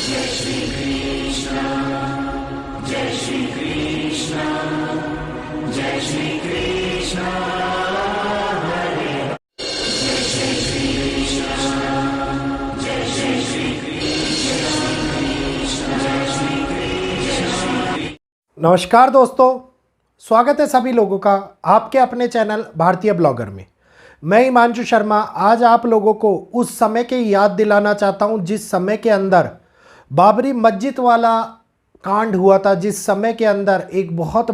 जय श्री कृष्ण, जय श्री कृष्ण, जय श्री कृष्ण, हरे जय श्री कृष्ण, जय श्री कृष्ण, जय श्री कृष्ण। नमस्कार दोस्तों, स्वागत है सभी लोगों का आपके अपने चैनल भारतीय ब्लॉगर में। मैं हिमांशु शर्मा आज आप लोगों को उस समय की याद दिलाना चाहता हूं जिस समय के अंदर बाबरी मस्जिद वाला कांड हुआ था, जिस समय के अंदर एक बहुत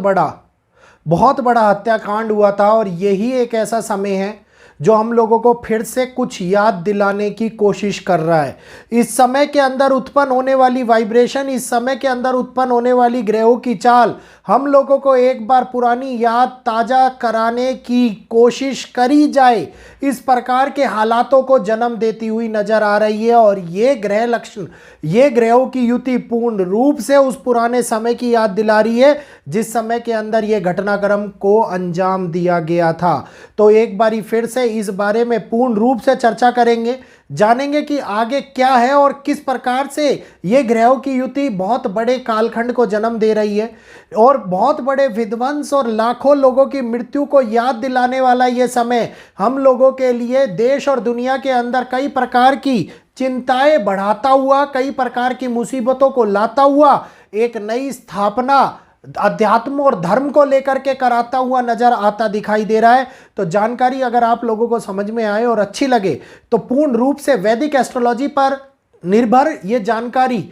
बड़ा हत्याकांड हुआ था। और यही एक ऐसा समय है जो हम लोगों को फिर से कुछ याद दिलाने की कोशिश कर रहा है। इस समय के अंदर उत्पन्न होने वाली वाइब्रेशन, इस समय के अंदर उत्पन्न होने वाली ग्रहों की चाल हम लोगों को एक बार पुरानी याद ताज़ा कराने की कोशिश करी जाए, इस प्रकार के हालातों को जन्म देती हुई नजर आ रही है। और ये ग्रह लक्षण, ये ग्रहों की युति पूर्ण रूप से उस पुराने समय की याद दिला रही है जिस समय के अंदर ये घटनाक्रम को अंजाम दिया गया था। तो एक बारी फिर से इस बारे में पूर्ण रूप से चर्चा करेंगे, जानेंगे कि आगे क्या है और किस प्रकार से ये ग्रहों की युति बहुत बड़े कालखंड को जन्म दे रही है और बहुत बड़े विध्वंस और लाखों लोगों की मृत्यु को याद दिलाने वाला ये समय हम लोगों के लिए देश और दुनिया के अंदर कई प्रकार की चिंताएं बढ़ाता हुआ, कई प्रकार की मुसीबतों को लाता हुआ एक नई स्थापना अध्यात्म और धर्म को लेकर के कराता हुआ नजर आता दिखाई दे रहा है। तो जानकारी अगर आप लोगों को समझ में आए और अच्छी लगे तो पूर्ण रूप से वैदिक एस्ट्रोलॉजी पर निर्भर ये जानकारी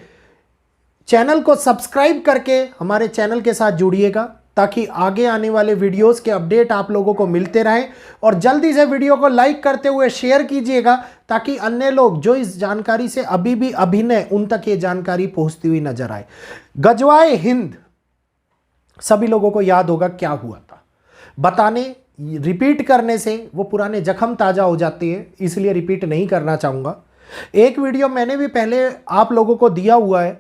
चैनल को सब्सक्राइब करके हमारे चैनल के साथ जुड़िएगा ताकि आगे आने वाले वीडियोस के अपडेट आप लोगों को मिलते रहें। और जल्दी से वीडियो को लाइक करते हुए शेयर कीजिएगा ताकि अन्य लोग जो इस जानकारी से अभी भी अभिनय उन तक ये जानकारी पहुंचती हुई नजर आए। गजवाए हिंद सभी लोगों को याद होगा क्या हुआ था। बताने रिपीट करने से वो पुराने जख्म ताज़ा हो जाते हैं, इसलिए रिपीट नहीं करना चाहूँगा। एक वीडियो मैंने भी पहले आप लोगों को दिया हुआ है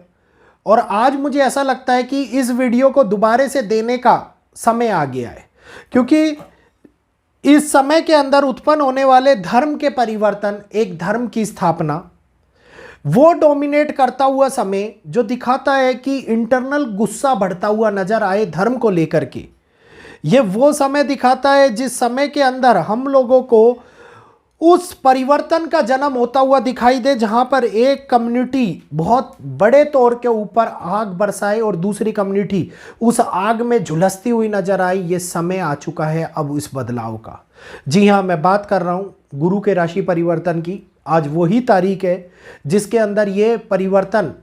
और आज मुझे ऐसा लगता है कि इस वीडियो को दोबारे से देने का समय आ गया है, क्योंकि इस समय के अंदर उत्पन्न होने वाले धर्म के परिवर्तन, एक धर्म की स्थापना, वो डोमिनेट करता हुआ समय जो दिखाता है कि इंटरनल गुस्सा बढ़ता हुआ नजर आए धर्म को लेकर के, ये वो समय दिखाता है जिस समय के अंदर हम लोगों को उस परिवर्तन का जन्म होता हुआ दिखाई दे जहां पर एक कम्युनिटी बहुत बड़े तौर के ऊपर आग बरसाए और दूसरी कम्युनिटी उस आग में झुलसती हुई नजर आई। ये समय आ चुका है अब इस बदलाव का। जी हाँ, मैं बात कर रहा हूं गुरु के राशि परिवर्तन की। आज वही तारीख है जिसके अंदर ये परिवर्तन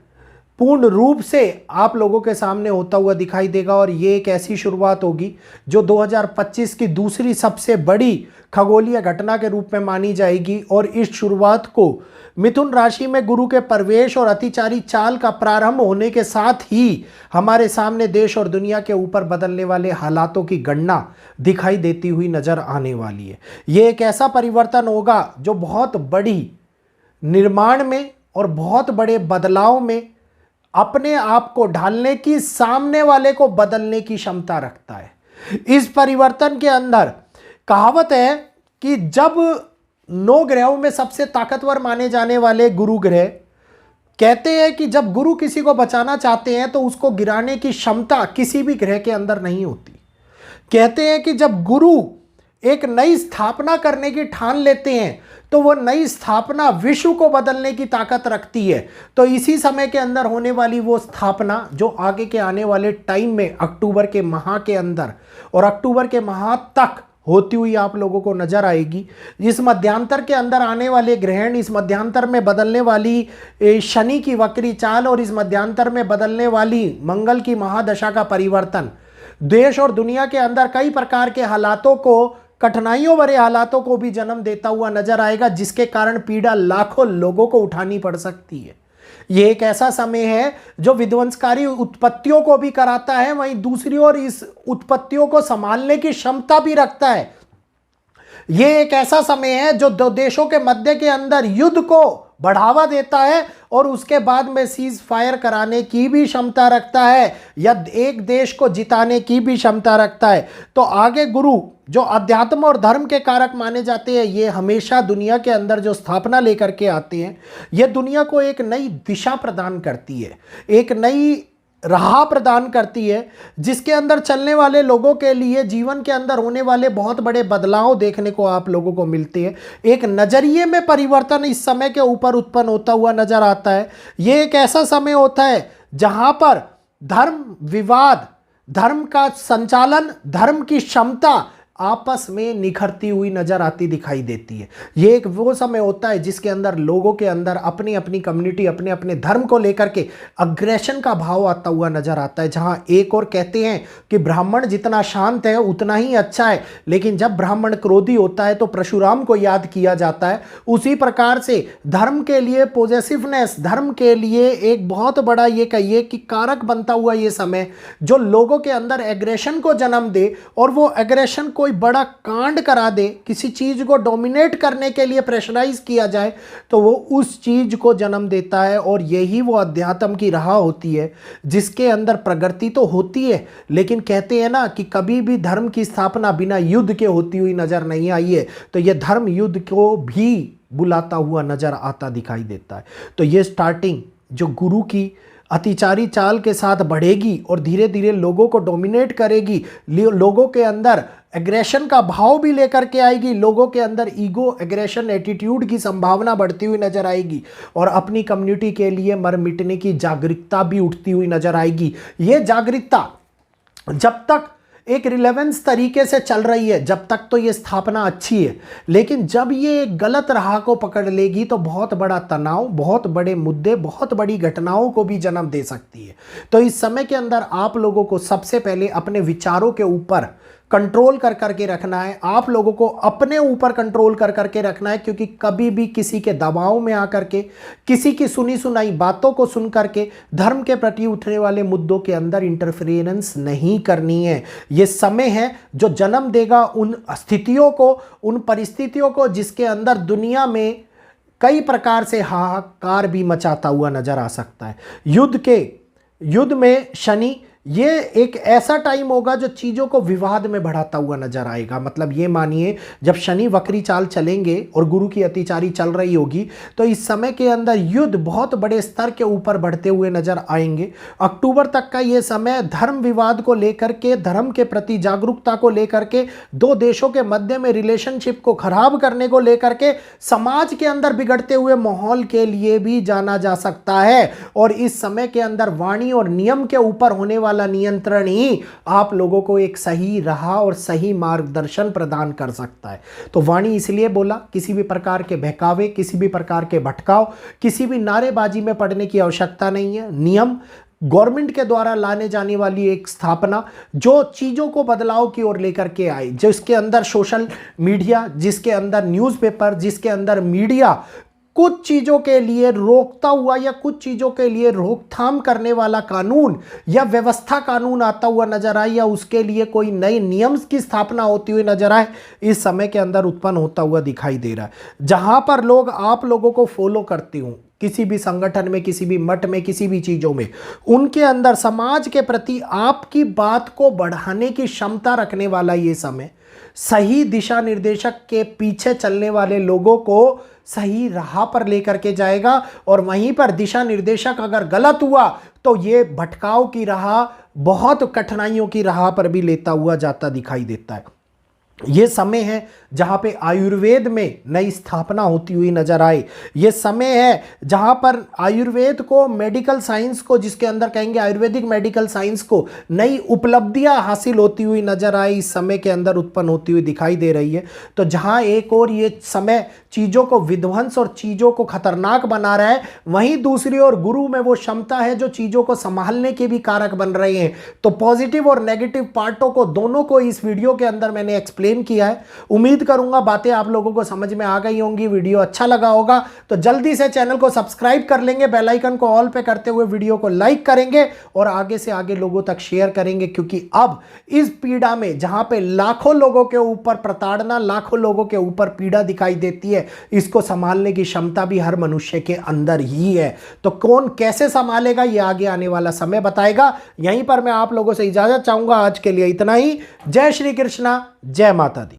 पूर्ण रूप से आप लोगों के सामने होता हुआ दिखाई देगा। और ये एक ऐसी शुरुआत होगी जो 2025 की दूसरी सबसे बड़ी खगोलीय घटना के रूप में मानी जाएगी। और इस शुरुआत को मिथुन राशि में गुरु के प्रवेश और अतिचारी चाल का प्रारंभ होने के साथ ही हमारे सामने देश और दुनिया के ऊपर बदलने वाले हालातों की गणना दिखाई देती हुई नजर आने वाली है। ये एक ऐसा परिवर्तन होगा जो बहुत बड़ी निर्माण में और बहुत बड़े बदलाव में अपने आप को ढालने की, सामने वाले को बदलने की क्षमता रखता है। इस परिवर्तन के अंदर कहावत है कि जब 9 ग्रहों में सबसे ताकतवर माने जाने वाले गुरु ग्रह कहते हैं कि जब गुरु किसी को बचाना चाहते हैं तो उसको गिराने की क्षमता किसी भी ग्रह के अंदर नहीं होती। कहते हैं कि जब गुरु एक नई स्थापना करने की ठान लेते हैं तो वो नई स्थापना विश्व को बदलने की ताकत रखती है। तो इसी समय के अंदर होने वाली वो स्थापना जो आगे के आने वाले टाइम में अक्टूबर के माह के अंदर और अक्टूबर के माह तक होती हुई आप लोगों को नजर आएगी। इस मध्यांतर के अंदर आने वाले ग्रहण, इस मध्यांतर में बदलने वाली शनि की वक्री चाल और इस मध्यांतर में बदलने वाली मंगल की महादशा का परिवर्तन देश और दुनिया के अंदर कई प्रकार के हालातों को, कठिनाइयों भरे हालातों को भी जन्म देता हुआ नजर आएगा, जिसके कारण पीड़ा लाखों लोगों को उठानी पड़ सकती है। यह एक ऐसा समय है जो विध्वंसकारी उत्पत्तियों को भी कराता है, वहीं दूसरी ओर इस उत्पत्तियों को संभालने की क्षमता भी रखता है। यह एक ऐसा समय है जो दो देशों के मध्य के अंदर युद्ध को बढ़ावा देता है और उसके बाद में सीज फायर कराने की भी क्षमता रखता है या एक देश को जिताने की भी क्षमता रखता है। तो आगे गुरु जो अध्यात्म और धर्म के कारक माने जाते हैं, ये हमेशा दुनिया के अंदर जो स्थापना लेकर के आते हैं, ये दुनिया को एक नई दिशा प्रदान करती है, एक नई राह प्रदान करती है, जिसके अंदर चलने वाले लोगों के लिए जीवन के अंदर होने वाले बहुत बड़े बदलाव देखने को आप लोगों को मिलते हैं। एक नज़रिए में परिवर्तन इस समय के ऊपर उत्पन्न होता हुआ नजर आता है। ये एक ऐसा समय होता है जहां पर धर्म विवाद, धर्म का संचालन, धर्म की क्षमता आपस में निखरती हुई नजर आती दिखाई देती है। ये एक वो समय होता है जिसके अंदर लोगों के अंदर अपनी अपनी कम्युनिटी, अपने अपने धर्म को लेकर के अग्रेशन का भाव आता हुआ नजर आता है। जहां एक और कहते हैं कि ब्राह्मण जितना शांत है उतना ही अच्छा है, लेकिन जब ब्राह्मण क्रोधी होता है तो परशुराम को याद किया जाता है। उसी प्रकार से धर्म के लिए पॉजेसिवनेस, धर्म के लिए एक बहुत बड़ा ये कहिए कि कारक बनता हुआ ये समय जो लोगों के अंदर एग्रेशन को जन्म दे और वो एग्रेशन कोई बड़ा कांड करा दे, किसी चीज को डोमिनेट करने के लिए प्रेशराइज किया जाए, तो वो उस चीज को जन्म देता है। और यही वो अध्यात्म की राह होती है जिसके अंदर प्रगति तो होती है, लेकिन कहते हैं ना कि कभी भी धर्म की स्थापना बिना युद्ध के होती हुई नजर नहीं आई है। तो ये धर्म युद्ध को भी बुलाता हुआ नजर आता दिखाई देता है। तो ये स्टार्टिंग जो गुरु की अतिचारी चाल के साथ बढ़ेगी और धीरे धीरे लोगों को डोमिनेट करेगी, लोगों के अंदर एग्रेशन का भाव भी लेकर के आएगी, लोगों के अंदर ईगो, एग्रेशन, एटीट्यूड की संभावना बढ़ती हुई नजर आएगी और अपनी कम्युनिटी के लिए मर मिटने की जागरूकता भी उठती हुई नजर आएगी। ये जागरूकता जब तक एक रिलेवेंस तरीके से चल रही है, जब तक तो ये स्थापना अच्छी है, लेकिन जब ये गलत राह को पकड़ लेगी तो बहुत बड़ा तनाव, बहुत बड़े मुद्दे, बहुत बड़ी घटनाओं को भी जन्म दे सकती है। तो इस समय के अंदर आप लोगों को सबसे पहले अपने विचारों के ऊपर कंट्रोल कर करके रखना है। आप लोगों को अपने ऊपर कंट्रोल कर करके रखना है, क्योंकि कभी भी किसी के दबाव में आकर के, किसी की सुनी सुनाई बातों को सुन करके धर्म के प्रति उठने वाले मुद्दों के अंदर इंटरफेरेंस नहीं करनी है। ये समय है जो जन्म देगा उन स्थितियों को, उन परिस्थितियों को जिसके अंदर दुनिया में कई प्रकार से हाहाकार भी मचाता हुआ नजर आ सकता है। युद्ध में शनि, ये एक ऐसा टाइम होगा जो चीज़ों को विवाद में बढ़ाता हुआ नजर आएगा। मतलब ये मानिए जब शनि वक्री चाल चलेंगे और गुरु की अतिचारी चल रही होगी तो इस समय के अंदर युद्ध बहुत बड़े स्तर के ऊपर बढ़ते हुए नजर आएंगे। अक्टूबर तक का ये समय धर्म विवाद को लेकर के, धर्म के प्रति जागरूकता को लेकर के, दो देशों के मध्य में रिलेशनशिप को खराब करने को लेकर के, समाज के अंदर बिगड़ते हुए माहौल के लिए भी जाना जा सकता है। और इस समय के अंदर वाणी और नियम के ऊपर होने वाला नियंत्रण ही आप लोगों को एक सही राह और सही मार्गदर्शन प्रदान कर सकता है। तो वाणी इसलिए बोला, किसी भी प्रकार के बहकावे, किसी भी प्रकार के भटकाव, किसी भी नारेबाजी में पड़ने की आवश्यकता नहीं है। नियम गवर्नमेंट के द्वारा लाने जाने वाली एक स्थापना जो चीज़ों को बदलाव की ओर लेकर के आई, जिसके अंदर सोशल मीडिया, जिसके अंदर न्यूज़पेपर, जिसके अंदर मीडिया कुछ चीज़ों के लिए रोकता हुआ या कुछ चीज़ों के लिए रोकथाम करने वाला कानून या व्यवस्था कानून आता हुआ नजर आए, या उसके लिए कोई नए नियम की स्थापना होती हुई नजर आए, इस समय के अंदर उत्पन्न होता हुआ दिखाई दे रहा है। जहां पर लोग आप लोगों को फॉलो करते हों, किसी भी संगठन में, किसी भी मठ में, किसी भी चीज़ों में, उनके अंदर समाज के प्रति आपकी बात को बढ़ाने की क्षमता रखने वाला ये समय सही दिशा निर्देशक के पीछे चलने वाले लोगों को सही राह पर लेकर के जाएगा। और वहीं पर दिशा निर्देशक अगर गलत हुआ तो ये भटकाव की राह, बहुत कठिनाइयों की राह पर भी लेता हुआ जाता दिखाई देता है। ये समय है जहाँ पे आयुर्वेद में नई स्थापना होती हुई नजर आए। ये समय है जहाँ पर आयुर्वेद को, मेडिकल साइंस को, जिसके अंदर कहेंगे आयुर्वेदिक मेडिकल साइंस को, नई उपलब्धियाँ हासिल होती हुई नजर आए, इस समय के अंदर उत्पन्न होती हुई दिखाई दे रही है। तो जहाँ एक और ये समय चीज़ों को विध्वंस और चीज़ों को खतरनाक बना रहा है, वहीं दूसरी ओर गुरु में वो क्षमता है जो चीज़ों को संभालने के भी कारक बन रहे हैं। तो पॉजिटिव और नेगेटिव पार्टों को, दोनों को इस वीडियो के अंदर मैंने एक्सप्लेन किया है। उम्मीद करूंगा बातें आप लोगों को समझ में आ गई होंगी। वीडियो अच्छा लगा होगा तो जल्दी से चैनल को सब्सक्राइब कर लेंगे, बेल आइकन को ऑल पे करते हुए वीडियो को लाइक करेंगे और आगे से आगे लोगों तक शेयर करेंगे, क्योंकि अब इस पीड़ा में, जहां पे लाखों लोगों के ऊपर प्रताड़ना, लाखों लोगों के ऊपर पीड़ा दिखाई देती है, है, इसको संभालने की क्षमता भी हर मनुष्य के अंदर ही है। तो कौन कैसे संभालेगा ये आगे आने वाला समय बताएगा। यहीं पर मैं आप लोगों से इजाजत चाहूंगा। आज के लिए इतना ही। जय श्री कृष्णा, जय माता दी।